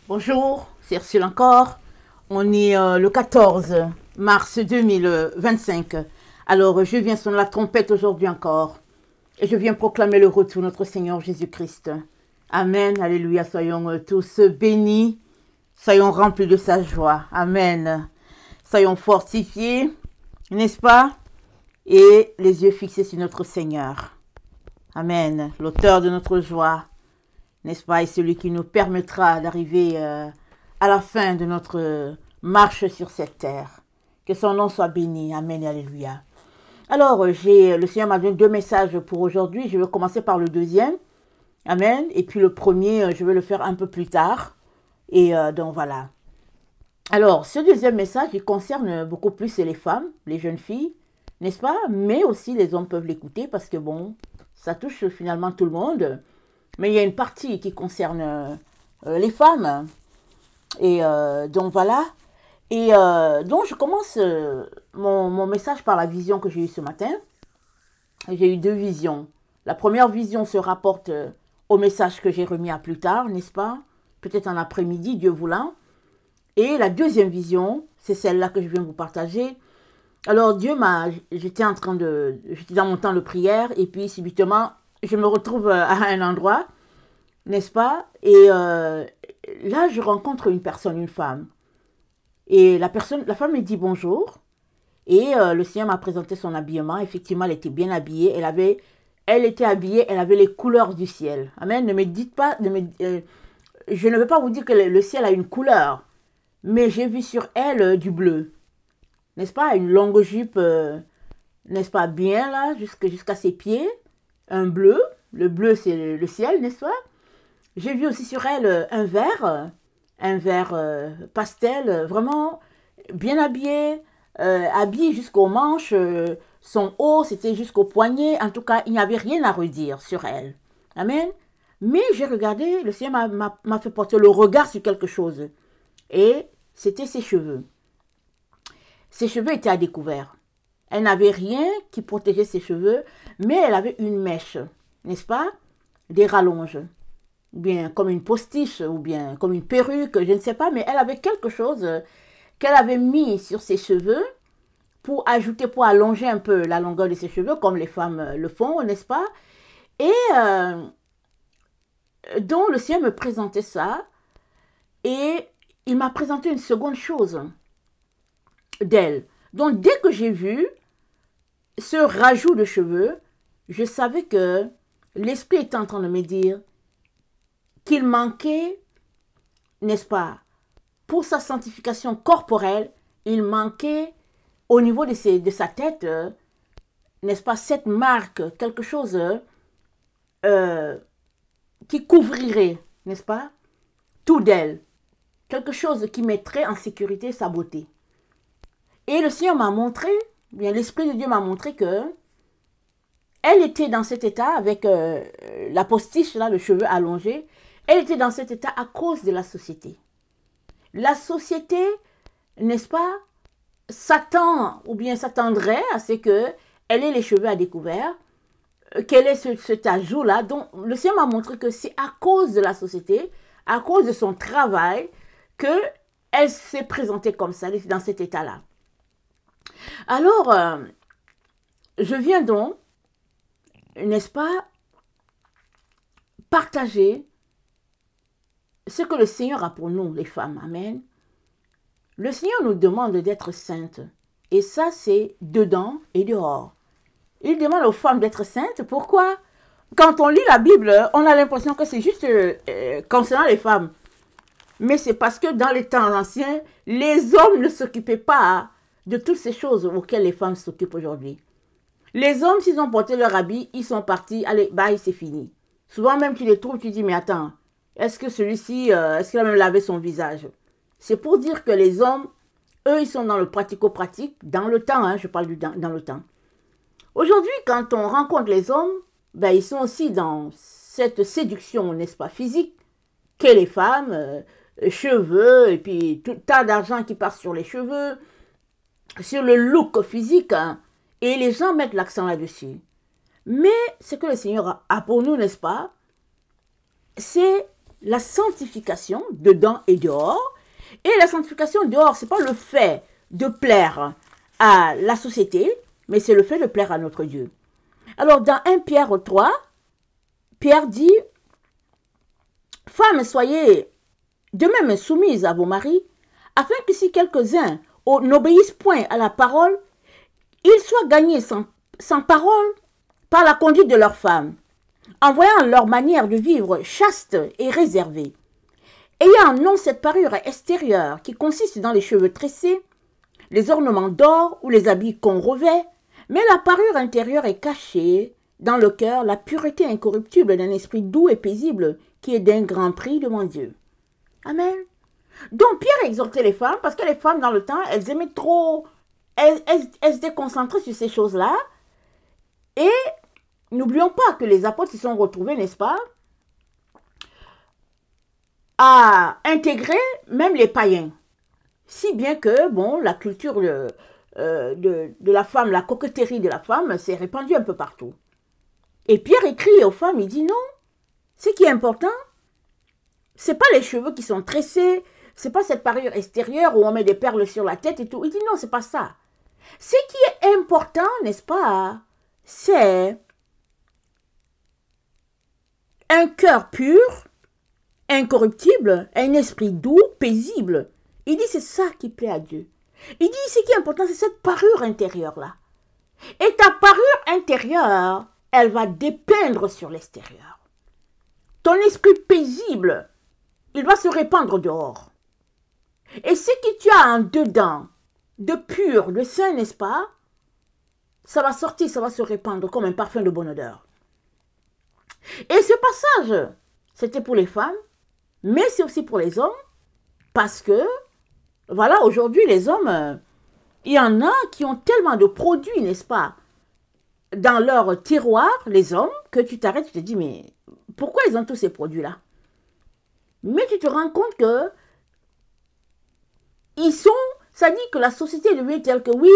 Bonjour, c'est Ursule encore. On est le 14 mars 2025. Alors, je viens sonner la trompette aujourd'hui encore. Et je viens proclamer le retour de notre Seigneur Jésus-Christ. Amen, alléluia, soyons tous bénis. Soyons remplis de sa joie. Amen. Soyons fortifiés, n'est-ce pas? Et les yeux fixés sur notre Seigneur. Amen, l'auteur de notre joie. N'est-ce pas? Et celui qui nous permettra d'arriver à la fin de notre marche sur cette terre. Que son nom soit béni. Amen et alléluia. Alors, le Seigneur m'a donné deux messages pour aujourd'hui. Je vais commencer par le deuxième. Amen. Et puis le premier, je vais le faire un peu plus tard. Et donc voilà. Alors, ce deuxième message, il concerne beaucoup plus les femmes, les jeunes filles, n'est-ce pas? Mais aussi les hommes peuvent l'écouter parce que bon, ça touche finalement tout le monde. Mais il y a une partie qui concerne les femmes. Et donc voilà. Et donc je commence mon message par la vision que j'ai eue ce matin. J'ai eu deux visions. La première vision se rapporte au message que j'ai remis à plus tard, n'est-ce pas? Peut-être en après-midi, Dieu voulant. Et la deuxième vision, c'est celle-là que je viens vous partager. Alors j'étais dans mon temps de prière et puis subitement, je me retrouve à un endroit, n'est-ce pas? Et là, je rencontre une personne, une femme. Et la femme me dit bonjour. Et le Seigneur m'a présenté son habillement. Effectivement, elle était bien habillée. Elle était habillée, elle avait les couleurs du ciel. Amen. Ne me dites pas, je ne veux pas vous dire que le ciel a une couleur. Mais j'ai vu sur elle du bleu. N'est-ce pas? Une longue jupe, n'est-ce pas, bien là, jusqu'à ses pieds. Un bleu. Le bleu, c'est le ciel, n'est-ce pas? J'ai vu aussi sur elle un vert pastel, vraiment bien habillé, habillé jusqu'aux manches. Son haut, c'était jusqu'au poignet. En tout cas, il n'y avait rien à redire sur elle. Amen. Mais j'ai regardé, le Seigneur m'a fait porter le regard sur quelque chose. Et c'était ses cheveux. Ses cheveux étaient à découvert. Elle n'avait rien qui protégeait ses cheveux, mais elle avait une mèche, n'est-ce pas? Des rallonges. Bien comme une postiche ou bien comme une perruque, je ne sais pas, mais elle avait quelque chose qu'elle avait mis sur ses cheveux pour allonger un peu la longueur de ses cheveux, comme les femmes le font, n'est-ce pas? Et donc le Seigneur me présentait ça et il m'a présenté une seconde chose d'elle. Donc dès que j'ai vu ce rajout de cheveux, je savais que l'esprit était en train de me dire qu'il manquait, n'est-ce pas, pour sa sanctification corporelle, il manquait au niveau de sa tête, n'est-ce pas, cette marque, quelque chose qui couvrirait, n'est-ce pas, tout d'elle, quelque chose qui mettrait en sécurité sa beauté. Et le Seigneur m'a montré, bien l'Esprit de Dieu m'a montré que elle était dans cet état avec la postiche, là, le cheveu allongé. Elle était dans cet état à cause de la société. La société, n'est-ce pas, s'attend ou bien s'attendrait à ce qu'elle ait les cheveux à découvert, qu'elle ait cet ajout-là. Donc, le Seigneur m'a montré que c'est à cause de la société, à cause de son travail, qu'elle s'est présentée comme ça, dans cet état-là. Alors, je viens donc, n'est-ce pas, partager ce que le Seigneur a pour nous, les femmes. Amen. Le Seigneur nous demande d'être saintes. Et ça, c'est dedans et dehors. Il demande aux femmes d'être saintes. Pourquoi? Quand on lit la Bible, on a l'impression que c'est juste concernant les femmes. Mais c'est parce que dans les temps anciens, les hommes ne s'occupaient pas de toutes ces choses auxquelles les femmes s'occupent aujourd'hui. Les hommes, s'ils ont porté leur habit, ils sont partis, allez, bye, c'est fini. Souvent même tu les trouves, tu dis, mais attends, est-ce que celui-ci, est-ce qu'il a même lavé son visage? C'est pour dire que les hommes, eux, ils sont dans le pratico-pratique, dans le temps, hein, je parle dans le temps. Aujourd'hui, quand on rencontre les hommes, ben, ils sont aussi dans cette séduction, n'est-ce pas, physique, que les femmes, cheveux, et puis tout tas d'argent qui passe sur les cheveux, sur le look physique, hein, et les gens mettent l'accent là-dessus. Mais ce que le Seigneur a pour nous, n'est-ce pas, c'est la sanctification dedans et dehors. Et la sanctification dehors, ce n'est pas le fait de plaire à la société, mais c'est le fait de plaire à notre Dieu. Alors, dans 1 Pierre 3, Pierre dit, « Femmes, soyez de même soumises à vos maris, afin que si quelques-uns n'obéissent point à la parole, ils soient gagnés sans parole par la conduite de leurs femmes, en voyant leur manière de vivre chaste et réservée. Ayant non cette parure extérieure qui consiste dans les cheveux tressés, les ornements d'or ou les habits qu'on revêt, mais la parure intérieure est cachée dans le cœur, la pureté incorruptible d'un esprit doux et paisible qui est d'un grand prix devant Dieu. » Amen. Donc Pierre exhortait les femmes parce que les femmes dans le temps, elles aimaient trop, elles se déconcentraient sur ces choses-là. Et n'oublions pas que les apôtres se sont retrouvés, n'est-ce pas, à intégrer même les païens. Si bien que, bon, la culture de la femme, la coquetterie de la femme s'est répandue un peu partout. Et Pierre écrit aux femmes, il dit non, ce qui est important, c'est pas les cheveux qui sont tressés, c'est pas cette parure extérieure où on met des perles sur la tête et tout. Il dit non, c'est pas ça. Ce qui est important, n'est-ce pas, c'est un cœur pur, incorruptible, un esprit doux, paisible. Il dit c'est ça qui plaît à Dieu. Il dit ce qui est important, c'est cette parure intérieure-là. Et ta parure intérieure, elle va dépeindre sur l'extérieur. Ton esprit paisible, il va se répandre dehors. Et ce que tu as en dedans, de pur, de sain, n'est-ce pas, ça va sortir, ça va se répandre comme un parfum de bonne odeur. Et ce passage, c'était pour les femmes, mais c'est aussi pour les hommes, parce que, voilà, aujourd'hui, les hommes, il y en a qui ont tellement de produits, n'est-ce pas, dans leur tiroir, les hommes, que tu t'arrêtes, tu te dis, mais pourquoi ils ont tous ces produits-là? Mais tu te rends compte que ils sont, ça dit que la société est devenue telle que oui,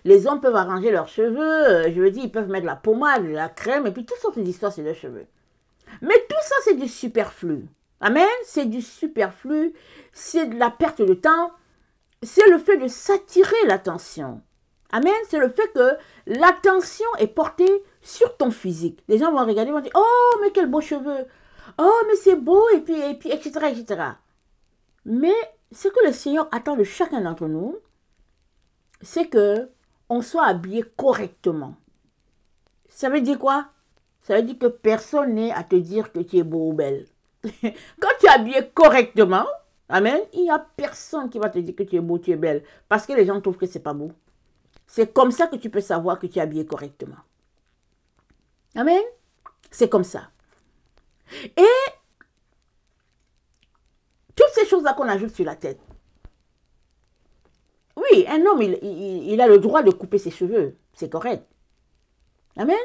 les hommes peuvent arranger leurs cheveux, je veux dire, ils peuvent mettre de la pommade, de la crème, et puis toutes sortes d'histoires sur leurs cheveux. Mais tout ça, c'est du superflu. Amen, c'est du superflu, c'est de la perte de temps, c'est le fait de s'attirer l'attention. Amen, c'est le fait que l'attention est portée sur ton physique. Les gens vont regarder, vont dire, oh, mais quel beau cheveux, oh, mais c'est beau, et puis, etc., etc. Mais ce que le Seigneur attend de chacun d'entre nous, c'est que on soit habillé correctement. Ça veut dire quoi? Ça veut dire que personne n'est à te dire que tu es beau ou belle. Quand tu es habillé correctement, amen, il n'y a personne qui va te dire que tu es beau, tu es belle, parce que les gens trouvent que c'est pas beau. C'est comme ça que tu peux savoir que tu es habillé correctement. Amen. C'est comme ça. Et toutes ces choses-là qu'on ajoute sur la tête. Oui, un homme, il a le droit de couper ses cheveux. C'est correct. Amen.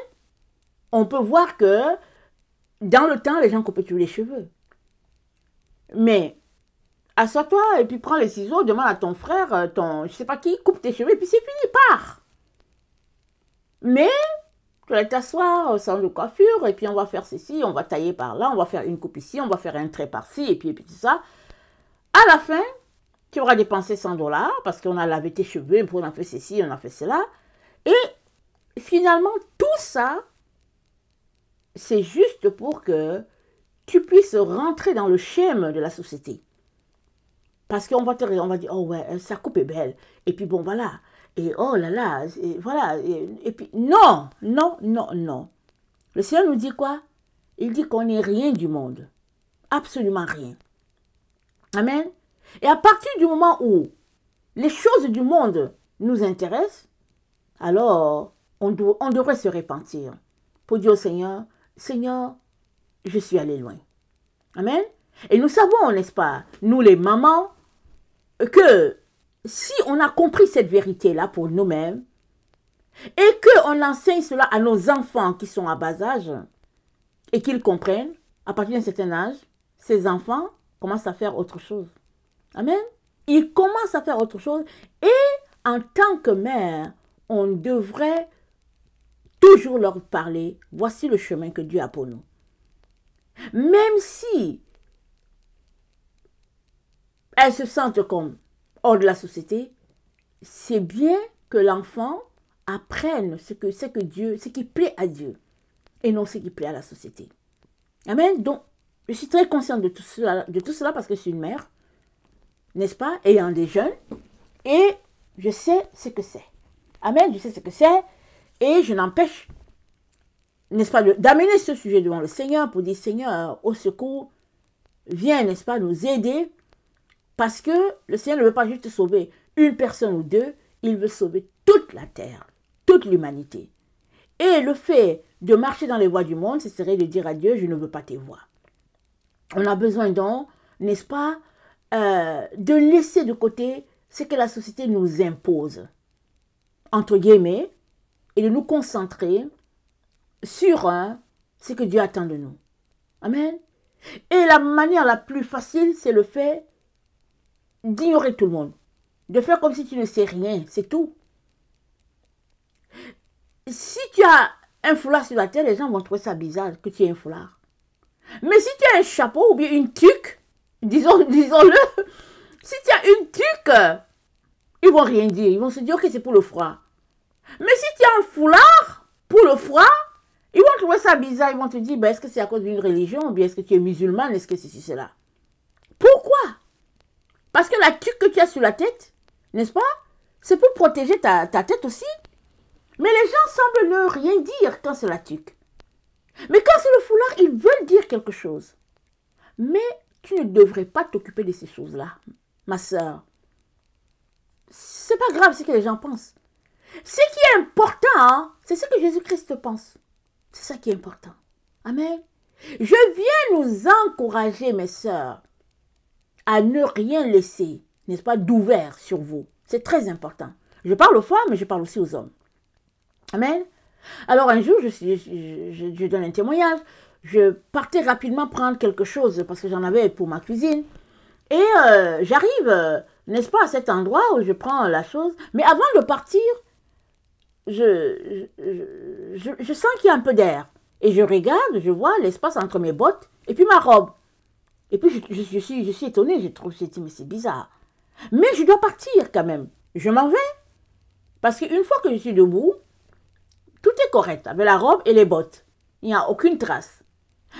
On peut voir que dans le temps, les gens coupaient tous les cheveux. Mais assois-toi et puis prends les ciseaux, demande à ton frère, je sais pas qui, coupe tes cheveux et puis c'est fini, pars. Mais tu vas t'asseoir au salon de coiffure et puis on va faire ceci, on va tailler par là, on va faire une coupe ici, on va faire un trait par-ci et puis tout ça. À la fin, tu auras dépensé 100 $ parce qu'on a lavé tes cheveux, on a fait ceci, on a fait cela. Et finalement, tout ça, c'est juste pour que tu puisses rentrer dans le schème de la société. Parce qu'on va dire, oh ouais, sa coupe est belle. Et puis bon, voilà. Et oh là là, et voilà. Et puis, non, non, non, non. Le Seigneur nous dit quoi? Il dit qu'on n'est rien du monde. Absolument rien. Amen. Et à partir du moment où les choses du monde nous intéressent, alors on devrait se repentir pour dire au Seigneur, Seigneur, je suis allé loin. Amen. Et nous savons, n'est-ce pas, nous les mamans, que si on a compris cette vérité-là pour nous-mêmes, et qu'on enseigne cela à nos enfants qui sont à bas âge, et qu'ils comprennent, à partir d'un certain âge, ces enfants commencent à faire autre chose. Amen. Ils commencent à faire autre chose, et en tant que mère, on devrait toujours leur parler, voici le chemin que Dieu a pour nous. Même si elles se sentent comme hors de la société, c'est bien que l'enfant apprenne ce que Dieu, ce qui plaît à Dieu, et non ce qui plaît à la société. Amen. Donc, je suis très consciente de tout cela parce que je suis une mère, n'est-ce pas, ayant des jeunes, et je sais ce que c'est. Amen, je sais ce que c'est, et je n'empêche, n'est-ce pas, d'amener ce sujet devant le Seigneur pour dire, Seigneur, au secours, viens, n'est-ce pas, nous aider, parce que le Seigneur ne veut pas juste sauver une personne ou deux, il veut sauver toute la terre, toute l'humanité. Et le fait de marcher dans les voies du monde, ce serait de dire à Dieu, je ne veux pas tes voies. On a besoin donc, n'est-ce pas, de laisser de côté ce que la société nous impose, entre guillemets, et de nous concentrer sur ce que Dieu attend de nous. Amen. Et la manière la plus facile, c'est le fait d'ignorer tout le monde, de faire comme si tu ne sais rien, c'est tout. Si tu as un foulard sur la tête, les gens vont trouver ça bizarre que tu aies un foulard. Mais si tu as un chapeau ou bien une tuque, disons-le, si tu as une tuque, ils vont rien dire. Ils vont se dire que c'est pour le froid. Mais si tu as un foulard pour le froid, ils vont trouver ça bizarre. Ils vont te dire, ben, est-ce que c'est à cause d'une religion ou bien est-ce que tu es musulman, est-ce que c'est cela? Pourquoi? Parce que la tuque que tu as sur la tête, n'est-ce pas? C'est pour protéger ta tête aussi. Mais les gens semblent ne rien dire quand c'est la tuque. Mais quand c'est le foulard, ils veulent dire quelque chose. Mais tu ne devrais pas t'occuper de ces choses-là, ma sœur. C'est pas grave ce que les gens pensent. Ce qui est important, hein, c'est ce que Jésus-Christ pense. C'est ça qui est important. Amen. Je viens nous encourager, mes sœurs, à ne rien laisser, n'est-ce pas, d'ouvert sur vous. C'est très important. Je parle aux femmes, mais je parle aussi aux hommes. Amen. Alors un jour, je donne un témoignage. Je partais rapidement prendre quelque chose parce que j'en avais pour ma cuisine. Et j'arrive, n'est-ce pas, à cet endroit où je prends la chose. Mais avant de partir, je sens qu'il y a un peu d'air. Et je regarde, je vois l'espace entre mes bottes et puis ma robe. Et puis je suis étonnée, j'ai dit, mais c'est bizarre. Mais je dois partir quand même. Je m'en vais. Parce qu'une fois que je suis debout, tout est correct avec la robe et les bottes. Il n'y a aucune trace.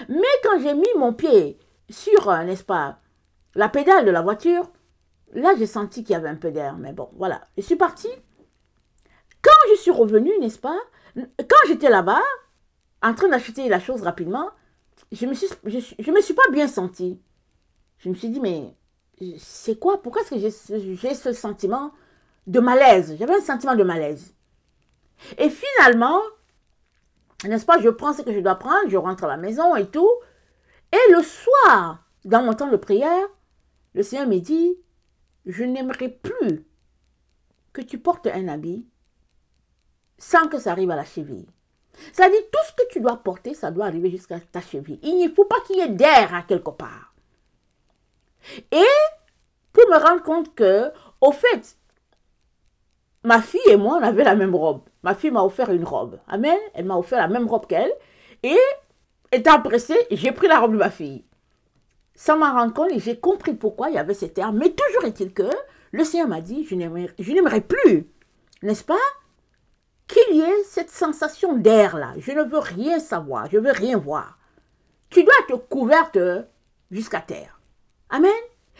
Mais quand j'ai mis mon pied sur, n'est-ce pas, la pédale de la voiture, là j'ai senti qu'il y avait un peu d'air. Mais bon, voilà. Je suis partie. Quand je suis revenue, n'est-ce pas, quand j'étais là-bas, en train d'acheter la chose rapidement, je me suis pas bien sentie. Je me suis dit, mais c'est quoi? Pourquoi est-ce que j'ai ce sentiment de malaise? J'avais un sentiment de malaise. Et finalement, n'est-ce pas, je prends ce que je dois prendre, je rentre à la maison et tout. Et le soir, dans mon temps de prière, le Seigneur me dit, je n'aimerais plus que tu portes un habit sans que ça arrive à la cheville. C'est-à-dire, tout ce que tu dois porter, ça doit arriver jusqu'à ta cheville. Il ne faut pas qu'il y ait d'air à quelque part. Et pour me rendre compte que, au fait, ma fille et moi, on avait la même robe. Ma fille m'a offert une robe. Amen. Elle m'a offert la même robe qu'elle. Et, étant pressée, j'ai pris la robe de ma fille. Sans m'en rendre compte, j'ai compris pourquoi il y avait cet air. Mais toujours est-il que le Seigneur m'a dit, je n'aimerais plus, n'est-ce pas, qu'il y ait cette sensation d'air-là. Je ne veux rien savoir, je ne veux rien voir. Tu dois être couverte jusqu'à terre. Amen.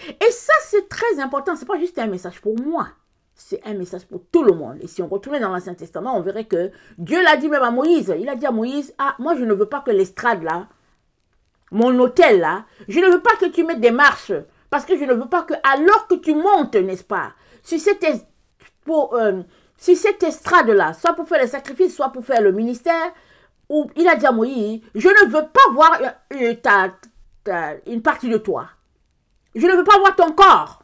Et ça, c'est très important. Ce n'est pas juste un message pour moi. C'est un message pour tout le monde. Et si on retournait dans l'Ancien Testament, on verrait que Dieu l'a dit même à Moïse. Il a dit à Moïse, ah, moi je ne veux pas que l'estrade là, mon hôtel là, je ne veux pas que tu mettes des marches. Parce que je ne veux pas que, alors que tu montes, n'est-ce pas, si cette estrade-là, soit pour faire les sacrifices, soit pour faire le ministère, où il a dit à Moïse, je ne veux pas voir une partie de toi. Je ne veux pas voir ton corps.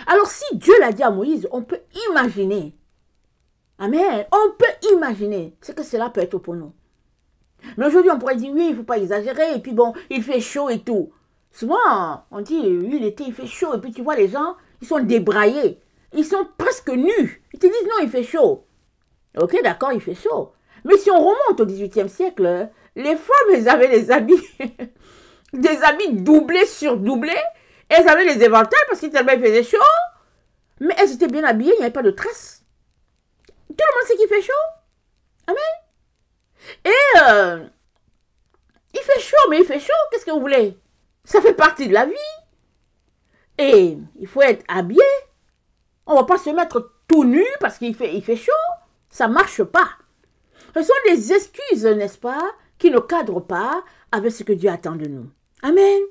Alors si Dieu l'a dit à Moïse, on peut imaginer. Amen. On peut imaginer ce que cela peut être pour nous. Mais aujourd'hui, on pourrait dire, oui, il ne faut pas exagérer. Et puis bon, il fait chaud et tout. Souvent, on dit, oui, l'été, il fait chaud. Et puis tu vois, les gens, ils sont débraillés. Ils sont presque nus. Ils te disent, non, il fait chaud. Ok, d'accord, il fait chaud. Mais si on remonte au XVIIIe siècle, les femmes, elles avaient des habits doublés sur doublés. Et elles avaient les éventails parce qu'il faisait chaud. Mais elles étaient bien habillées, il n'y avait pas de traces. Tout le monde sait qu'il fait chaud. Amen. Et il fait chaud, mais il fait chaud. Qu'est-ce que vous voulez? Ça fait partie de la vie. Et il faut être habillé. On ne va pas se mettre tout nu parce qu'il fait chaud. Ça ne marche pas. Ce sont des excuses, n'est-ce pas, qui ne cadrent pas avec ce que Dieu attend de nous. Amen.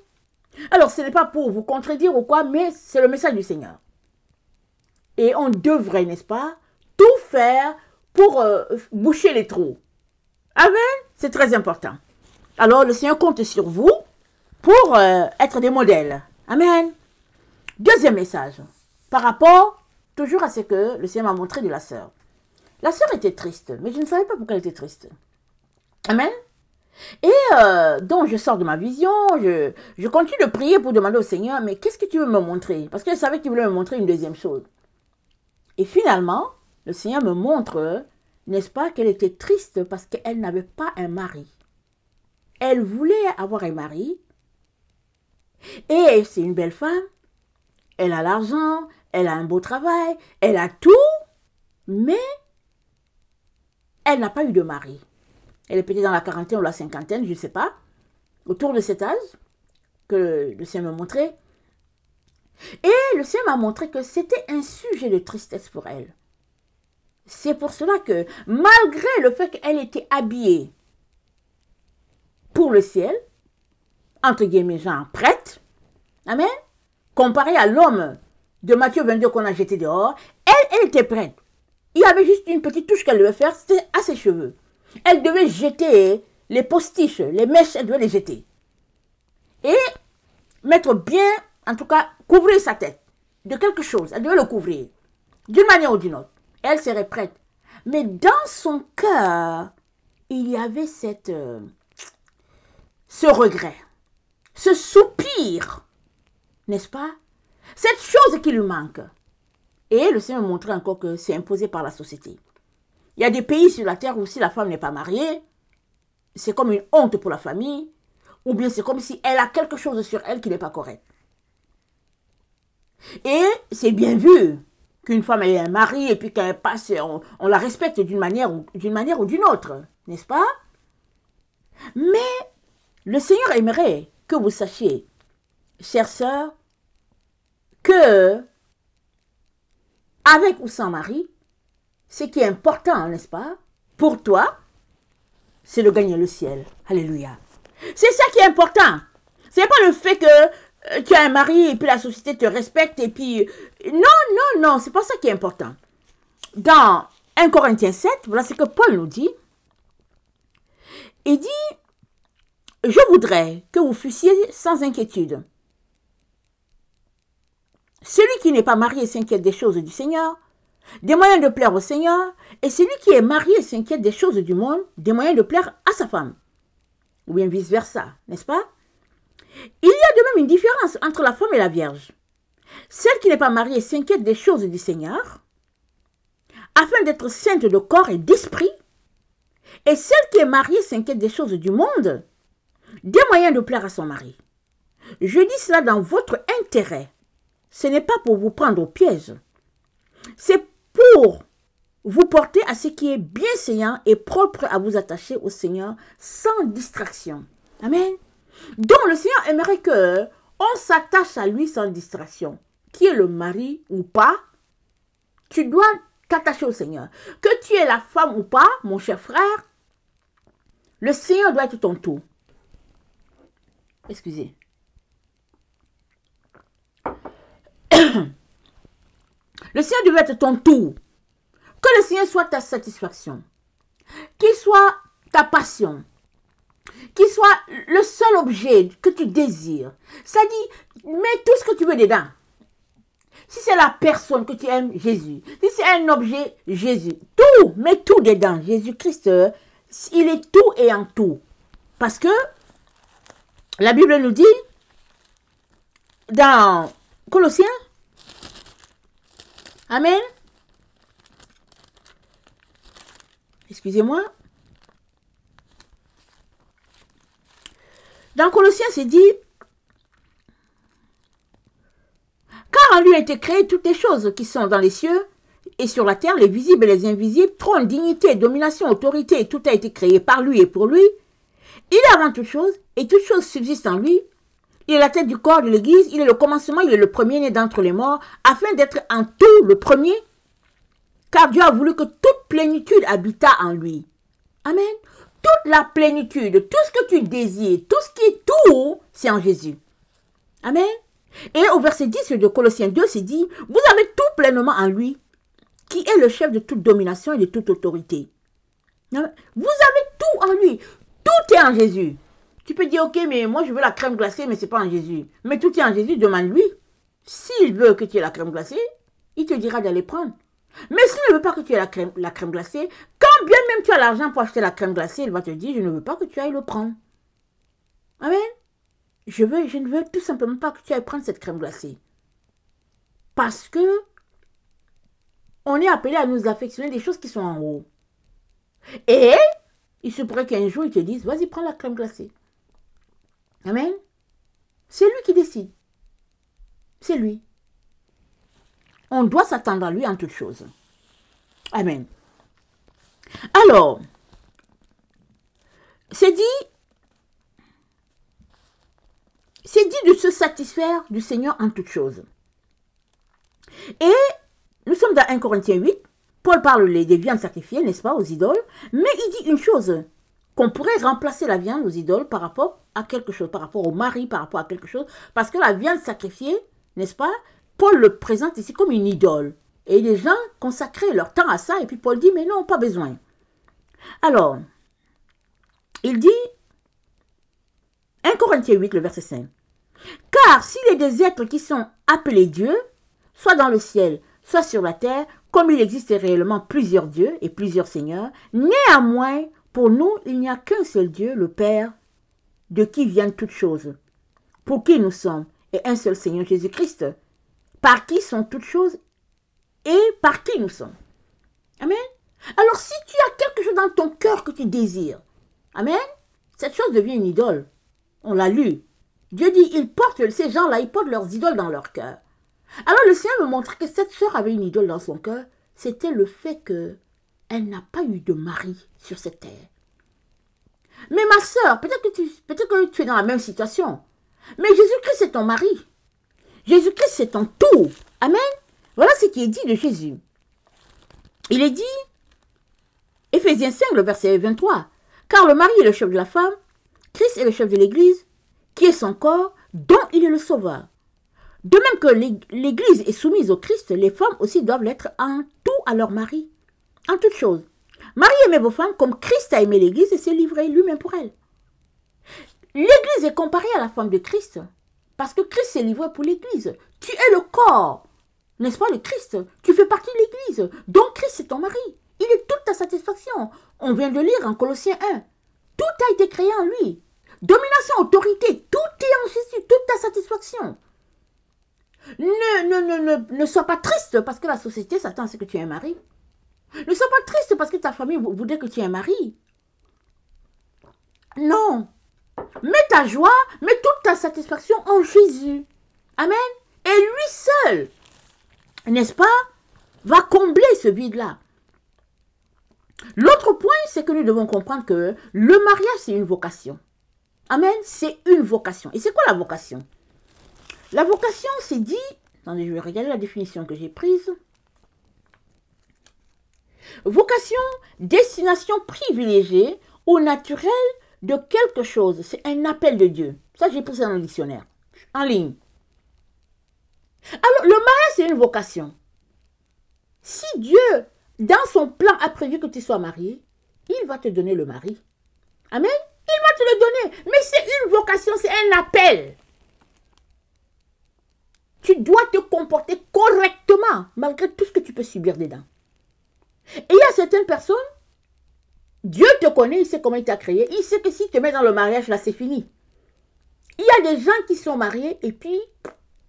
Alors, ce n'est pas pour vous contredire ou quoi, mais c'est le message du Seigneur. Et on devrait, n'est-ce pas, tout faire pour boucher les trous. Amen. C'est très important. Alors, le Seigneur compte sur vous pour être des modèles. Amen. Deuxième message, par rapport toujours à ce que le Seigneur m'a montré de la sœur. La sœur était triste, mais je ne savais pas pourquoi elle était triste. Amen. Et donc, je sors de ma vision, je continue de prier pour demander au Seigneur, mais qu'est-ce que tu veux me montrer? Parce que je savais qu'il voulait me montrer une deuxième chose. Et finalement, le Seigneur me montre, n'est-ce pas, qu'elle était triste parce qu'elle n'avait pas un mari. Elle voulait avoir un mari, et c'est une belle femme, elle a l'argent, elle a un beau travail, elle a tout, mais elle n'a pas eu de mari. Elle est peut-être dans la quarantaine ou la cinquantaine, je ne sais pas, autour de cet âge que le Seigneur m'a montré. Et le Seigneur m'a montré que c'était un sujet de tristesse pour elle. C'est pour cela que, malgré le fait qu'elle était habillée pour le ciel, entre guillemets, genre prête, amen, comparée à l'homme de Matthieu 22 qu'on a jeté dehors, elle était prête. Il y avait juste une petite touche qu'elle devait faire, c'était à ses cheveux. Elle devait jeter les postiches, les mèches, elle devait les jeter. Et mettre bien, en tout cas, couvrir sa tête de quelque chose. Elle devait le couvrir, d'une manière ou d'une autre. Elle serait prête. Mais dans son cœur, il y avait ce regret, ce soupir, n'est-ce pas? Cette chose qui lui manque. Et le Seigneur montrait encore que c'est imposé par la société. Il y a des pays sur la terre où si la femme n'est pas mariée, c'est comme une honte pour la famille, ou bien c'est comme si elle a quelque chose sur elle qui n'est pas correct. Et c'est bien vu qu'une femme ait un mari et puis qu'elle passe, on la respecte d'une manière ou d'une autre, n'est-ce pas? Mais le Seigneur aimerait que vous sachiez, chères sœurs, que avec ou sans mari, ce qui est important, n'est-ce pas, pour toi, c'est de gagner le ciel. Alléluia. C'est ça qui est important. Ce n'est pas le fait que tu as un mari et puis la société te respecte et puis... Non, c'est pas ça qui est important. Dans 1 Corinthiens 7, voilà ce que Paul nous dit. Il dit, je voudrais que vous fussiez sans inquiétude. Celui qui n'est pas marié s'inquiète des choses du Seigneur, des moyens de plaire au Seigneur, et celui qui est marié s'inquiète des choses du monde, des moyens de plaire à sa femme. Ou bien vice-versa, n'est-ce pas? Il y a de même une différence entre la femme et la vierge. Celle qui n'est pas mariée s'inquiète des choses du Seigneur, afin d'être sainte de corps et d'esprit, et celle qui est mariée s'inquiète des choses du monde, des moyens de plaire à son mari. Je dis cela dans votre intérêt. Ce n'est pas pour vous prendre au piège. C'est pour vous porter à ce qui est bienséant et propre à vous attacher au Seigneur sans distraction. Amen. Donc le Seigneur aimerait que on s'attache à lui sans distraction. Qui est le mari ou pas, tu dois t'attacher au Seigneur. Que tu es la femme ou pas, mon cher frère, le Seigneur doit être ton tout. Excusez. Le Seigneur doit être ton tout. Que le Seigneur soit ta satisfaction. Qu'il soit ta passion. Qu'il soit le seul objet que tu désires. Ça dit, mets tout ce que tu veux dedans. Si c'est la personne que tu aimes, Jésus. Si c'est un objet, Jésus. Tout, mets tout dedans. Jésus-Christ, il est tout et en tout. Parce que la Bible nous dit, dans Colossiens, amen. Excusez-moi. Dans Colossiens, c'est dit, en lui ont été créées toutes les choses qui sont dans les cieux et sur la terre, les visibles et les invisibles, trône, dignité, domination, autorité, tout a été créé par lui et pour lui. Il est avant toute chose, et toute chose subsiste en lui. Il est la tête du corps de l'Église, il est le commencement, il est le premier-né d'entre les morts, afin d'être en tout le premier, car Dieu a voulu que toute plénitude habitât en lui. Amen. Toute la plénitude, tout ce que tu désires, tout ce qui est tout, c'est en Jésus. Amen. Et au verset 10 de Colossiens 2, c'est dit, vous avez tout pleinement en lui, qui est le chef de toute domination et de toute autorité. Amen. Vous avez tout en lui. Tout est en Jésus. Tu peux dire, ok, mais moi je veux la crème glacée, mais ce n'est pas en Jésus. Mais tout est en Jésus, demande-lui. S'il veut que tu aies la crème glacée, il te dira d'aller prendre. Mais s'il ne veut pas que tu aies la crème glacée, quand bien même tu as l'argent pour acheter la crème glacée, il va te dire, je ne veux pas que tu ailles le prendre. Amen. Je ne veux tout simplement pas que tu ailles prendre cette crème glacée. Parce que on est appelé à nous affectionner des choses qui sont en haut. Et il se pourrait qu'un jour, ils te disent, vas-y, prends la crème glacée. Amen. C'est lui qui décide. C'est lui. On doit s'attendre à lui en toutes choses. Amen. Alors, c'est dit de se satisfaire du Seigneur en toutes choses. Et nous sommes dans 1 Corinthiens 8. Paul parle des viandes sacrifiées, n'est-ce pas, aux idoles. Mais il dit une chose, qu'on pourrait remplacer la viande aux idoles par rapport à quelque chose, par rapport au mari, par rapport à quelque chose. Parce que la viande sacrifiée, n'est-ce pas, Paul le présente ici comme une idole. Et les gens consacraient leur temps à ça. Et puis Paul dit, mais non, pas besoin. Alors, il dit, 1 Corinthiens 8, le verset 5. Car s'il est des êtres qui sont appelés dieux, soit dans le ciel, soit sur la terre, comme il existe réellement plusieurs dieux et plusieurs seigneurs, néanmoins, pour nous, il n'y a qu'un seul Dieu, le Père, de qui viennent toutes choses, pour qui nous sommes, et un seul Seigneur Jésus-Christ, par qui sont toutes choses et par qui nous sommes. Amen. Alors si tu as quelque chose dans ton cœur que tu désires, amen, cette chose devient une idole. On l'a lu. Dieu dit, ces gens-là, ils portent leurs idoles dans leur cœur. Alors le Seigneur me montrait que cette sœur avait une idole dans son cœur, c'était le fait qu'elle n'a pas eu de mari sur cette terre. Mais ma sœur, peut-être que tu es dans la même situation, mais Jésus-Christ est ton mari. Jésus-Christ c'est ton tout. Amen. Voilà ce qui est dit de Jésus. Il est dit, Éphésiens 5, le verset 23, car le mari est le chef de la femme, Christ est le chef de l'Église, qui est son corps, dont il est le sauveur. De même que l'Église est soumise au Christ, les femmes aussi doivent l'être en tout à leur mari, en toutes choses. Mariez aimez vos femmes comme Christ a aimé l'Église et s'est livré lui-même pour elle. L'Église est comparée à la femme de Christ, parce que Christ s'est livré pour l'Église. Tu es le corps, n'est-ce pas, le Christ? Tu fais partie de l'Église, donc Christ est ton mari. Il est toute ta satisfaction. On vient de lire en Colossiens 1. Tout a été créé en lui. Domination, autorité, tout est en Jésus, toute ta satisfaction. Ne sois pas triste parce que la société s'attend à ce que tu aies un mari. Ne sois pas triste parce que ta famille voudrait que tu aies un mari. Non. Mets ta joie, mets toute ta satisfaction en Jésus. Amen. Et lui seul, n'est-ce pas, va combler ce vide-là. L'autre point, c'est que nous devons comprendre que le mariage, c'est une vocation. Amen. C'est une vocation. Et c'est quoi la vocation? La vocation, c'est dit... Attendez, je vais regarder la définition que j'ai prise. Vocation, destination privilégiée ou naturelle de quelque chose. C'est un appel de Dieu. Ça, j'ai pris ça dans le dictionnaire. En ligne. Alors, le mariage, c'est une vocation. Si Dieu, dans son plan, a prévu que tu sois marié, il va te donner le mari. Amen. Il va te le donner. Mais c'est une vocation, c'est un appel. Tu dois te comporter correctement, malgré tout ce que tu peux subir dedans. Et il y a certaines personnes, Dieu te connaît, il sait comment il t'a créé, il sait que s'il te met dans le mariage, là, c'est fini. Il y a des gens qui sont mariés et puis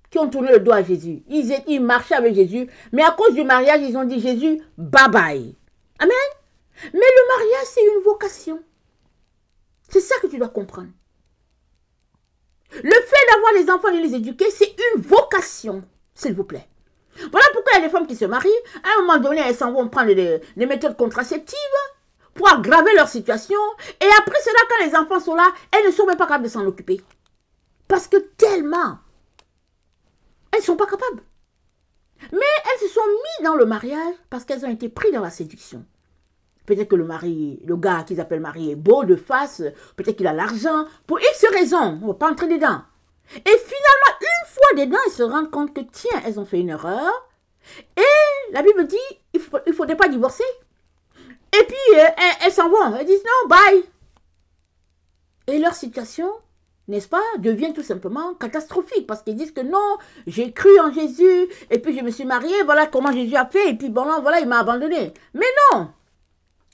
qui ont tourné le dos à Jésus. Ils marchaient avec Jésus, mais à cause du mariage, ils ont dit Jésus, bye bye. Amen. Mais le mariage, c'est une vocation. C'est ça que tu dois comprendre. Le fait d'avoir les enfants et les éduquer, c'est une vocation. S'il vous plaît. Voilà pourquoi il y a des femmes qui se marient. À un moment donné, elles s'en vont prendre des méthodes contraceptives pour aggraver leur situation. Et après cela, quand les enfants sont là, elles ne sont même pas capables de s'en occuper. Parce que tellement, elles ne sont pas capables. Mais elles se sont mises dans le mariage parce qu'elles ont été prises dans la séduction. Peut-être que le gars qu'ils appellent mari est beau de face, peut-être qu'il a l'argent, pour X raisons, on ne va pas entrer dedans. Et finalement, une fois dedans, elles se rendent compte que tiens, elles ont fait une erreur. Et la Bible dit, il ne faudrait pas divorcer. Et puis, elles s'en vont, elles disent non, bye. Et leur situation, n'est-ce pas, devient tout simplement catastrophique parce qu'ils disent que non, j'ai cru en Jésus, et puis je me suis mariée, voilà comment Jésus a fait, et puis bon, voilà, il m'a abandonné. Mais non,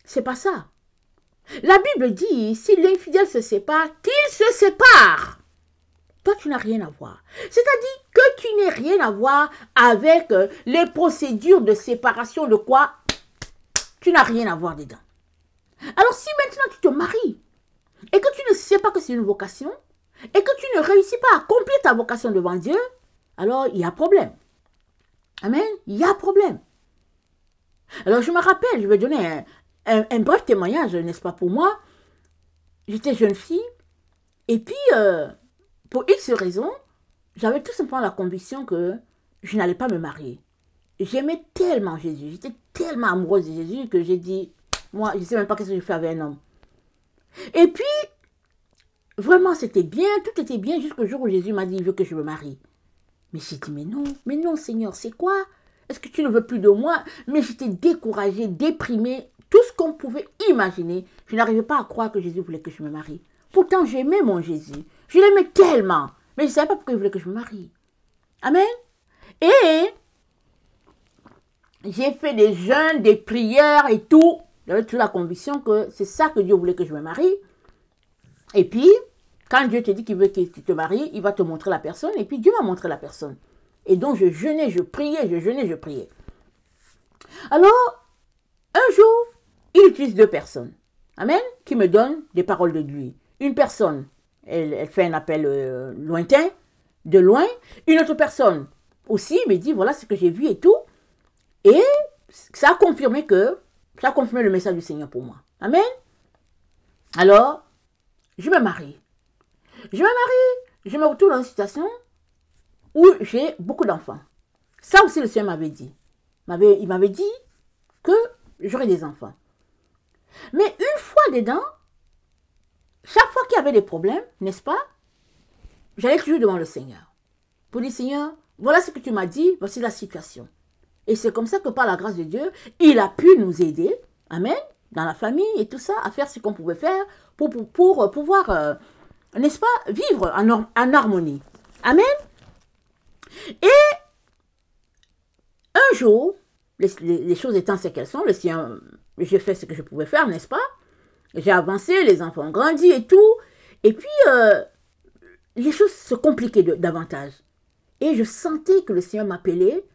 c'est pas ça. La Bible dit, si l'infidèle se sépare, qu'il se sépare. Toi, tu n'as rien à voir. C'est-à-dire que tu n'as rien à voir avec les procédures de séparation de quoi? Tu n'as rien à voir dedans. Alors, si maintenant tu te maries et que tu ne sais pas que c'est une vocation et que tu ne réussis pas à accomplir ta vocation devant Dieu, alors il y a problème. Amen. Il y a problème. Alors, je me rappelle, je vais donner un bref témoignage, n'est-ce pas, pour moi. J'étais jeune fille et puis... pour X raisons, j'avais tout simplement la conviction que je n'allais pas me marier. J'aimais tellement Jésus, j'étais tellement amoureuse de Jésus que j'ai dit, moi, je ne sais même pas ce que je fais avec un homme. Et puis, vraiment, c'était bien, tout était bien jusqu'au jour où Jésus m'a dit, il veut que je me marie. Mais j'ai dit, mais non, Seigneur, c'est quoi? Est-ce que tu ne veux plus de moi? Mais j'étais découragée, déprimée, tout ce qu'on pouvait imaginer. Je n'arrivais pas à croire que Jésus voulait que je me marie. Pourtant, j'aimais mon Jésus. Je l'aimais tellement. Mais je ne savais pas pourquoi il voulait que je me marie. Amen. Et j'ai fait des jeûnes, des prières et tout. J'avais toute la conviction que c'est ça que Dieu voulait que je me marie. Et puis, quand Dieu te dit qu'il veut que tu te maries, il va te montrer la personne. Et puis, Dieu m'a montré la personne. Et donc, je jeûnais, je priais, je jeûnais, je priais. Alors, un jour, il utilise deux personnes. Amen. Qui me donnent des paroles de lui. Une personne, elle fait un appel lointain, de loin. Une autre personne aussi me dit, voilà ce que j'ai vu et tout. Et ça a confirmé le message du Seigneur pour moi. Amen. Alors, je me marie. Je me retrouve dans une situation où j'ai beaucoup d'enfants. Ça aussi, le Seigneur m'avait dit. Il m'avait dit que j'aurais des enfants. Mais une fois dedans, chaque fois qu'il y avait des problèmes, n'est-ce pas, j'allais toujours devant le Seigneur. Pour dire, Seigneur, voilà ce que tu m'as dit, voici la situation. Et c'est comme ça que par la grâce de Dieu, il a pu nous aider, amen, dans la famille et tout ça, à faire ce qu'on pouvait faire pour pouvoir, n'est-ce pas, vivre en harmonie. Amen. Et un jour, les choses étant ce qu'elles sont, le Seigneur, j'ai fait ce que je pouvais faire, n'est-ce pas? J'ai avancé, les enfants ont grandi et tout. Et puis, les choses se compliquaient davantage. Et je sentais que le Seigneur m'appelait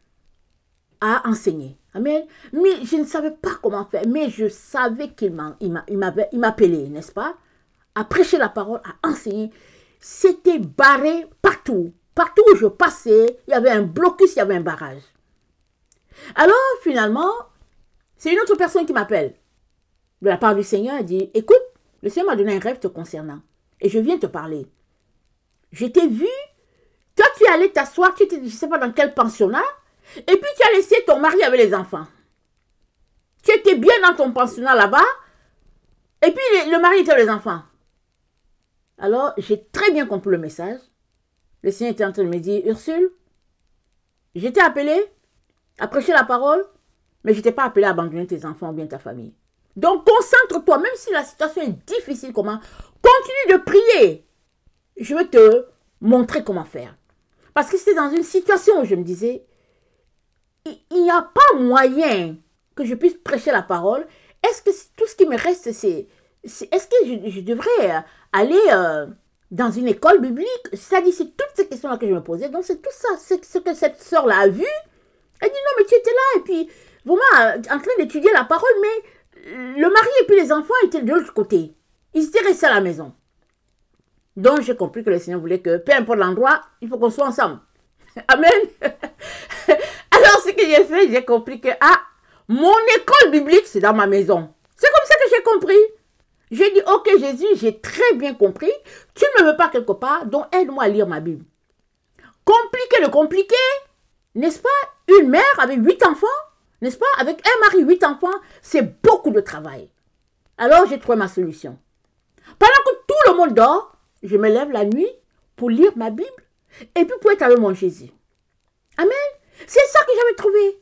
à enseigner. Amen. Mais je ne savais pas comment faire. Mais je savais qu'il m'appelait, n'est-ce pas? À prêcher la parole, à enseigner. C'était barré partout. Partout où je passais, il y avait un blocus, il y avait un barrage. Alors, finalement, c'est une autre personne qui m'appelle. De la part du Seigneur, elle dit, écoute, le Seigneur m'a donné un rêve te concernant. Et je viens te parler. Je t'ai vu, toi tu es allé t'asseoir, tu étais, je ne sais pas dans quel pensionnat, et puis tu as laissé ton mari avec les enfants. Tu étais bien dans ton pensionnat là-bas, et puis le mari était avec les enfants. Alors, j'ai très bien compris le message. Le Seigneur était en train de me dire, Ursule, je t'ai appelé à prêcher la parole, mais je ne t'ai pas appelé à abandonner tes enfants ou bien ta famille. Donc, concentre-toi, même si la situation est difficile, comment, continue de prier. Je vais te montrer comment faire. Parce que c'était dans une situation où je me disais, il n'y a pas moyen que je puisse prêcher la parole. Est-ce que tout ce qui me reste, est-ce que je devrais aller dans une école biblique? C'est-à-dire, c'est toutes ces questions-là que je me posais. Donc, c'est tout ça, c'est ce que cette sœur-là a vu. Elle dit, non, mais tu étais là, et puis, vraiment, en train d'étudier la parole, mais le mari et puis les enfants étaient de l'autre côté. Ils étaient restés à la maison. Donc, j'ai compris que le Seigneur voulait que, peu importe l'endroit, il faut qu'on soit ensemble. Amen. Alors, ce que j'ai fait, j'ai compris que, mon école biblique, c'est dans ma maison. C'est comme ça que j'ai compris. J'ai dit, ok Jésus, j'ai très bien compris. Tu ne me veux pas quelque part, donc aide-moi à lire ma Bible. Compliqué de compliqué, n'est-ce pas? Une mère avec 8 enfants, n'est-ce pas? Avec un mari, 8 enfants, c'est beaucoup de travail. Alors, j'ai trouvé ma solution. Pendant que tout le monde dort, je me lève la nuit pour lire ma Bible et puis pour être avec mon Jésus. Amen. C'est ça que j'avais trouvé.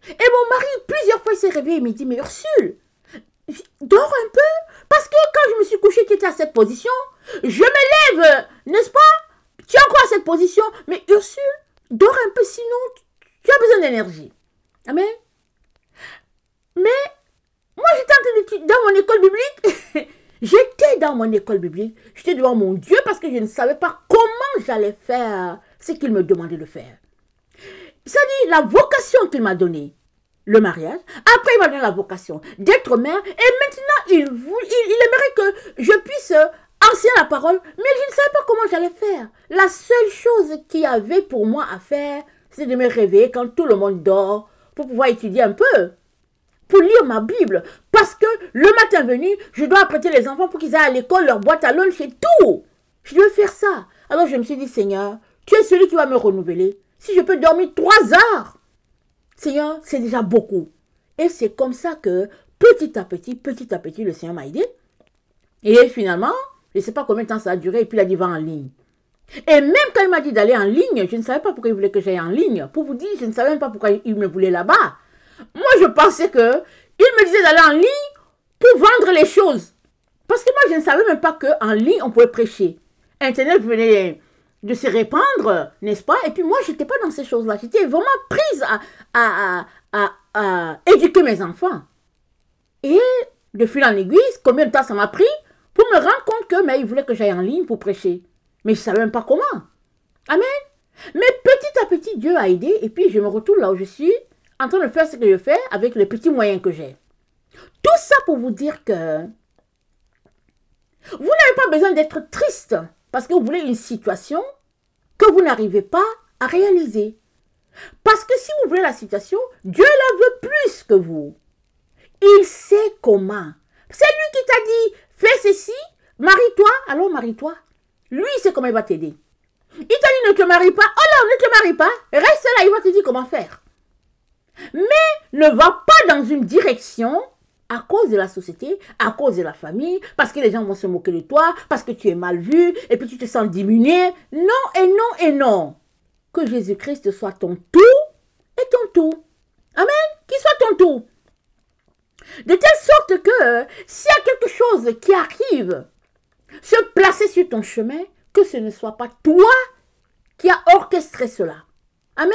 Et mon mari, plusieurs fois, s'est réveillé et me dit, mais Ursule, dors un peu. Parce que quand je me suis couchée, tu étais à cette position. Je me lève, n'est-ce pas? Tu es encore à cette position. Mais Ursule, dors un peu, sinon tu as besoin d'énergie. Amen. Mais moi, j'étais en train d'étudier dans mon école biblique. J'étais dans mon école biblique. J'étais devant mon Dieu parce que je ne savais pas comment j'allais faire ce qu'il me demandait de faire. C'est-à-dire la vocation qu'il m'a donnée, le mariage. Après, il m'a donné la vocation d'être mère. Et maintenant, il aimerait que je puisse enseigner la parole. Mais je ne savais pas comment j'allais faire. La seule chose qu'il y avait pour moi à faire, c'est de me réveiller quand tout le monde dort pour pouvoir étudier un peu. Pour lire ma Bible. Parce que le matin venu, je dois apprêter les enfants pour qu'ils aillent à l'école, leur boîte à lunch et tout. Je dois faire ça. Alors je me suis dit, Seigneur, tu es celui qui va me renouveler. Si je peux dormir 3 heures, Seigneur, c'est déjà beaucoup. Et c'est comme ça que petit à petit, le Seigneur m'a aidé. Et finalement, je ne sais pas combien de temps ça a duré, et puis il a dit, va en ligne. Et même quand il m'a dit d'aller en ligne, je ne savais pas pourquoi il voulait que j'aille en ligne. Pour vous dire, je ne savais même pas pourquoi il me voulait là-bas. Moi, je pensais que il me disait d'aller en ligne pour vendre les choses. Parce que moi, je ne savais même pas qu'en ligne, on pouvait prêcher. Internet venait de se répandre, n'est-ce pas? Et puis moi, je n'étais pas dans ces choses-là. J'étais vraiment prise à éduquer mes enfants. Et de fil en aiguille, combien de temps ça m'a pris pour me rendre compte que mais il voulait que j'aille en ligne pour prêcher. Mais je ne savais même pas comment. Amen. Mais petit à petit, Dieu a aidé. Et puis, je me retrouve là où je suis, en train de faire ce que je fais avec les petits moyens que j'ai. Tout ça pour vous dire que vous n'avez pas besoin d'être triste parce que vous voulez une situation que vous n'arrivez pas à réaliser. Parce que si vous voulez la situation, Dieu la veut plus que vous. Il sait comment. C'est lui qui t'a dit, fais ceci, marie-toi, alors marie-toi. Lui, il sait comment il va t'aider. Il t'a dit, ne te marie pas. Oh non, ne te marie pas. Reste là, il va te dire comment faire. Mais ne va pas dans une direction à cause de la société, à cause de la famille, parce que les gens vont se moquer de toi, parce que tu es mal vu, et puis tu te sens diminué. Non et non et non. Que Jésus-Christ soit ton tout et ton tout. Amen. Qu'il soit ton tout. De telle sorte que s'il y a quelque chose qui arrive, se placer sur ton chemin, que ce ne soit pas toi qui as orchestré cela. Amen.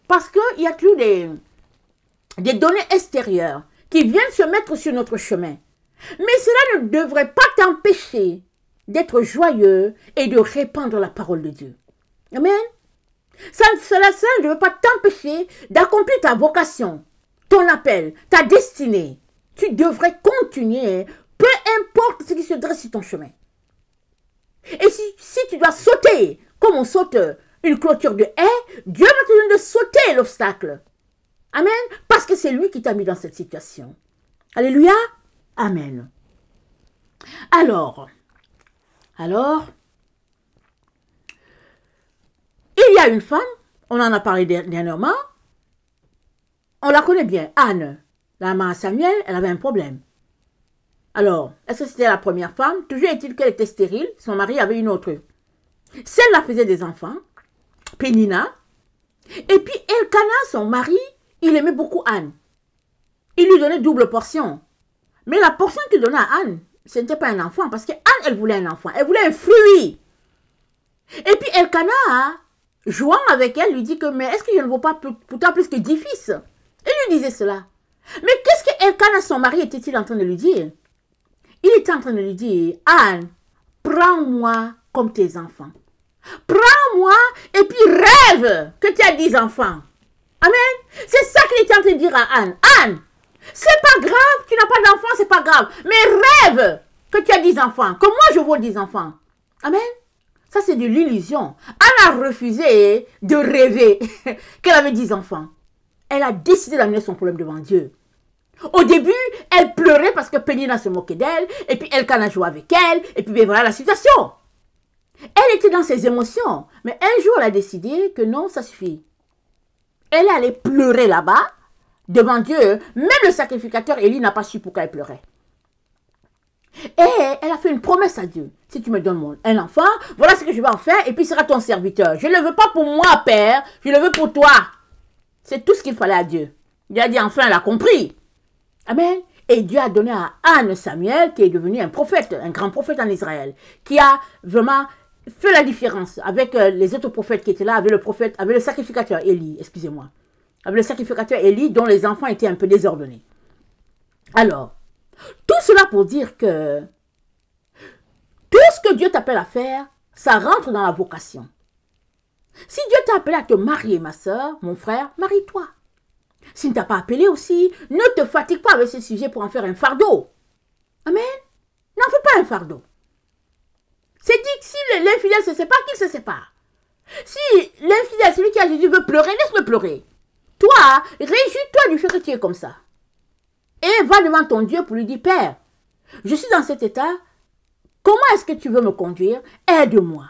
Parce qu'il y a toujours des données extérieures qui viennent se mettre sur notre chemin. Mais cela ne devrait pas t'empêcher d'être joyeux et de répandre la parole de Dieu. Amen. Cela ne devrait pas t'empêcher d'accomplir ta vocation, ton appel, ta destinée. Tu devrais continuer, peu importe ce qui se dresse sur ton chemin. Et si tu dois sauter, comme on saute une clôture de haie, Dieu va te donner de sauter l'obstacle. Amen. Parce que c'est lui qui t'a mis dans cette situation. Alléluia. Amen. Alors, il y a une femme, on en a parlé dernièrement, on la connaît bien, Anne, la maman Samuel, elle avait un problème. Alors, est-ce que c'était la première femme? Toujours est-il qu'elle était stérile, son mari avait une autre. Celle-là faisait des enfants, Pénina, et puis Elkana, son mari, il aimait beaucoup Anne. Il lui donnait double portion. Mais la portion qu'il donnait à Anne, ce n'était pas un enfant, parce que Anne, elle voulait un enfant, elle voulait un fruit. Et puis Elkana, jouant avec elle, lui dit que, mais est-ce que je ne vaux pas pourtant plus que 10 fils? Il lui disait cela. Mais qu'est-ce que Elkana, son mari, était-il en train de lui dire? Il était en train de lui dire, Anne, prends-moi comme tes enfants. Prends-moi et puis rêve que tu as 10 enfants. Amen. C'est ça qu'il était en train de dire à Anne. Anne, c'est pas grave, tu n'as pas d'enfants, c'est pas grave. Mais rêve que tu as 10 enfants, que moi je vaux 10 enfants. Amen. Ça, c'est de l'illusion. Anne a refusé de rêver qu'elle avait 10 enfants. Elle a décidé d'amener son problème devant Dieu. Au début, elle pleurait parce que Pénina se moquait d'elle, et puis Elkanah jouait avec elle, et puis ben voilà la situation. Elle était dans ses émotions, mais un jour, elle a décidé que non, ça suffit. Elle est allée pleurer là-bas, devant Dieu. Même le sacrificateur Élie n'a pas su pourquoi elle pleurait. Et elle a fait une promesse à Dieu. Si tu me donnes un enfant, voilà ce que je vais en faire, et puis il sera ton serviteur. Je ne le veux pas pour moi, Père, je le veux pour toi. C'est tout ce qu'il fallait à Dieu. Dieu a dit enfin, elle a compris. Amen. Et Dieu a donné à Anne Samuel, qui est devenu un prophète, un grand prophète en Israël, qui a vraiment fait la différence avec les autres prophètes qui étaient là, avec le sacrificateur Élie, excusez-moi. Avec le sacrificateur Élie, dont les enfants étaient un peu désordonnés. Alors, tout cela pour dire que tout ce que Dieu t'appelle à faire, ça rentre dans la vocation. Si Dieu t'a appelé à te marier, ma soeur, mon frère, marie-toi. S'il ne t'a pas appelé aussi, ne te fatigue pas avec ce sujet pour en faire un fardeau. Amen. N'en fais pas un fardeau. C'est dit que si l'infidèle se sépare, qu'il se sépare. Si l'infidèle, celui qui a Jésus, veut pleurer, laisse-le pleurer. Toi, réjouis-toi du fait que tu es comme ça. Et va devant ton Dieu pour lui dire, Père, je suis dans cet état, comment est-ce que tu veux me conduire? Aide-moi.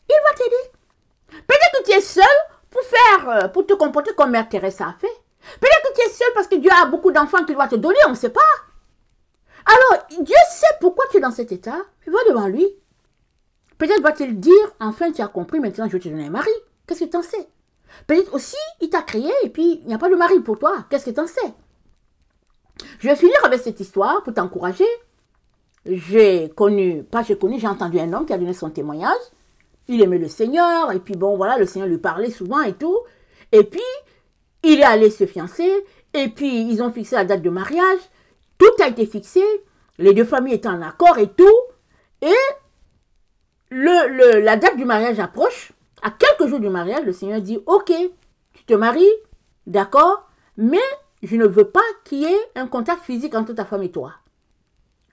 Il va t'aider. Peut-être que tu es seul pour te comporter comme Mère Teresa a fait. Peut-être que tu es seul parce que Dieu a beaucoup d'enfants qu'il va te donner, on ne sait pas. Alors, Dieu sait pourquoi tu es dans cet état, va devant lui. Peut-être va-t-il dire, enfin tu as compris, maintenant je vais te donner un mari. Qu'est-ce que tu en sais? Peut-être aussi, il t'a créé et puis il n'y a pas de mari pour toi. Qu'est-ce que tu en sais? Je vais finir avec cette histoire pour t'encourager. J'ai entendu un homme qui a donné son témoignage. Il aimait le Seigneur, et puis bon, voilà, le Seigneur lui parlait souvent et tout. Et puis, il est allé se fiancer, et puis ils ont fixé la date de mariage. Tout a été fixé, les deux familles étaient en accord et tout. Et la date du mariage approche. À quelques jours du mariage, le Seigneur dit, ok, tu te maries, d'accord, mais je ne veux pas qu'il y ait un contact physique entre ta femme et toi.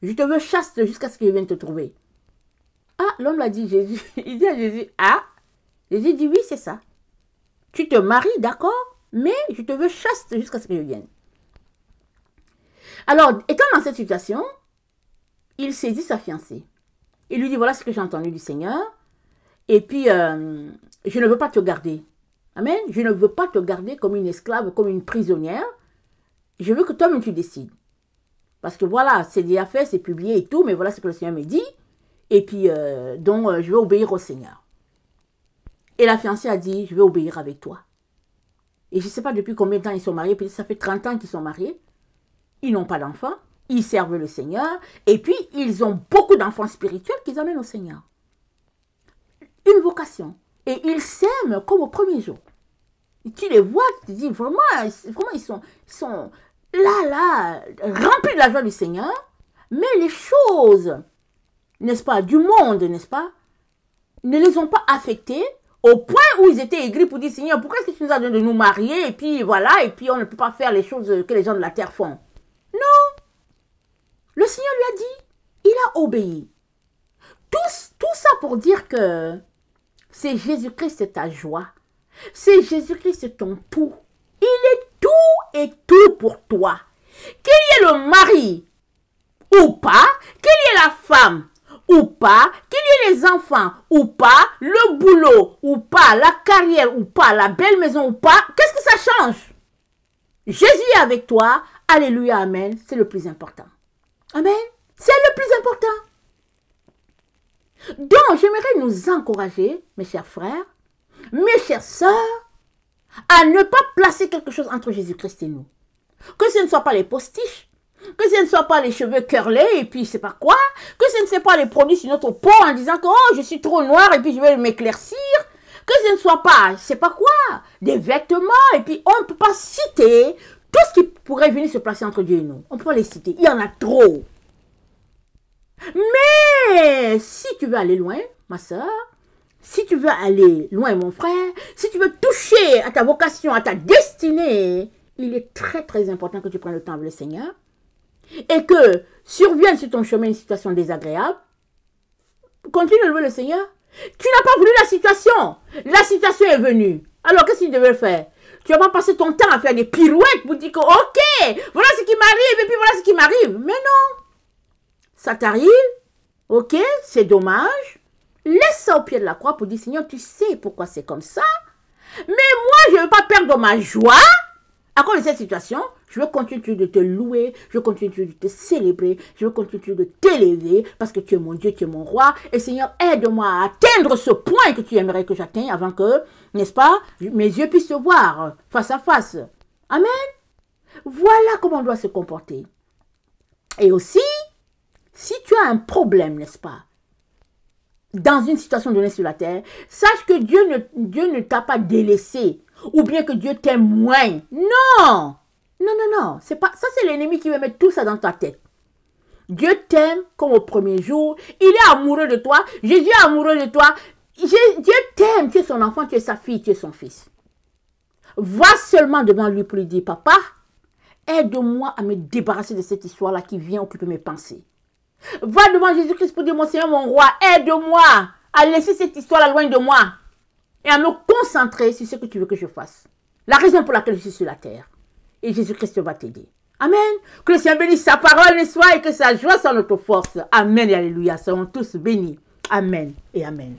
Je te veux chaste jusqu'à ce qu'il vienne te trouver. Ah, l'homme l'a dit, Jésus. Il dit à Jésus, ah. Jésus dit, oui, c'est ça. Tu te maries, d'accord, mais je te veux chaste jusqu'à ce qu'il vienne. Alors, étant dans cette situation, il saisit sa fiancée. Il lui dit, voilà ce que j'ai entendu du Seigneur. Et puis, je ne veux pas te garder. Amen. Je ne veux pas te garder comme une esclave, comme une prisonnière. Je veux que toi-même tu décides. Parce que voilà, c'est déjà fait, c'est publié et tout, mais voilà ce que le Seigneur me dit. Et puis, je vais obéir au Seigneur. Et la fiancée a dit, je vais obéir avec toi. Et je ne sais pas depuis combien de temps ils sont mariés, peut-être ça fait 30 ans qu'ils sont mariés. Ils n'ont pas d'enfants, ils servent le Seigneur, et puis ils ont beaucoup d'enfants spirituels qu'ils amènent au Seigneur. Une vocation. Et ils s'aiment comme au premier jour. Et tu les vois, tu te dis, vraiment ils sont là, remplis de la joie du Seigneur, mais les choses, n'est-ce pas, du monde, n'est-ce pas, ne les ont pas affectés au point où ils étaient aigris pour dire, Seigneur, pourquoi est-ce que tu nous as donné de nous marier, et puis voilà, et puis on ne peut pas faire les choses que les gens de la terre font. Non. Le Seigneur lui a dit, il a obéi. Tout ça pour dire que c'est Jésus-Christ ta joie. C'est Jésus-Christ ton tout. Il est tout et tout pour toi. Qu'il y ait le mari ou pas, qu'il y ait la femme ou pas, qu'il y ait les enfants ou pas, le boulot ou pas, la carrière ou pas, la belle maison ou pas, qu'est-ce que ça change? Jésus est avec toi. Alléluia, amen. C'est le plus important. Amen. C'est le plus important. Donc, j'aimerais nous encourager, mes chers frères, mes chères sœurs, à ne pas placer quelque chose entre Jésus-Christ et nous. Que ce ne soit pas les postiches, que ce ne soit pas les cheveux curlés et puis je sais pas quoi, que ce ne soit pas les produits sur notre peau en disant que oh, je suis trop noir et puis je vais m'éclaircir, que ce ne soit pas, je sais pas quoi, des vêtements et puis on ne peut pas citer tout ce qui pourrait venir se placer entre Dieu et nous. On ne peut pas les citer, il y en a trop. Mais si tu veux aller loin, ma soeur, si tu veux aller loin, mon frère, si tu veux toucher à ta vocation, à ta destinée, il est très très important que tu prennes le temps avec le Seigneur et que survienne sur ton chemin une situation désagréable. Continue de louer le Seigneur. Tu n'as pas voulu la situation. La situation est venue. Alors, qu'est-ce que tu devais faire? Tu vas pas passer ton temps à faire des pirouettes pour dire que, ok, voilà ce qui m'arrive, et puis voilà ce qui m'arrive. Mais non. Ça t'arrive, ok, c'est dommage. Laisse ça au pied de la croix pour dire, Seigneur, tu sais pourquoi c'est comme ça. Mais moi, je ne veux pas perdre ma joie à cause de cette situation. Je veux continuer de te louer, je veux continuer de te célébrer, je veux continuer de t'élever parce que tu es mon Dieu, tu es mon roi. Et Seigneur, aide-moi à atteindre ce point que tu aimerais que j'atteigne avant que, n'est-ce pas, mes yeux puissent te voir face à face. Amen. Voilà comment on doit se comporter. Et aussi, si tu as un problème, n'est-ce pas, dans une situation donnée sur la terre, sache que Dieu ne t'a pas délaissé ou bien que Dieu t'aime moins. Non! Non, non, non. C'est pas, ça, c'est l'ennemi qui veut mettre tout ça dans ta tête. Dieu t'aime comme au premier jour. Il est amoureux de toi. Jésus est amoureux de toi. Dieu t'aime. Tu es son enfant, tu es sa fille, tu es son fils. Va seulement devant lui pour lui dire, papa, aide-moi à me débarrasser de cette histoire-là qui vient occuper mes pensées. Va devant Jésus-Christ pour dire, mon Seigneur, mon roi, aide-moi à laisser cette histoire-là loin de moi et à me concentrer sur ce que tu veux que je fasse. La raison pour laquelle je suis sur la terre. Et Jésus-Christ va t'aider. Amen. Que le Seigneur bénisse sa parole, soit et que sa joie soit notre force. Amen et alléluia. Serons tous bénis. Amen et amen.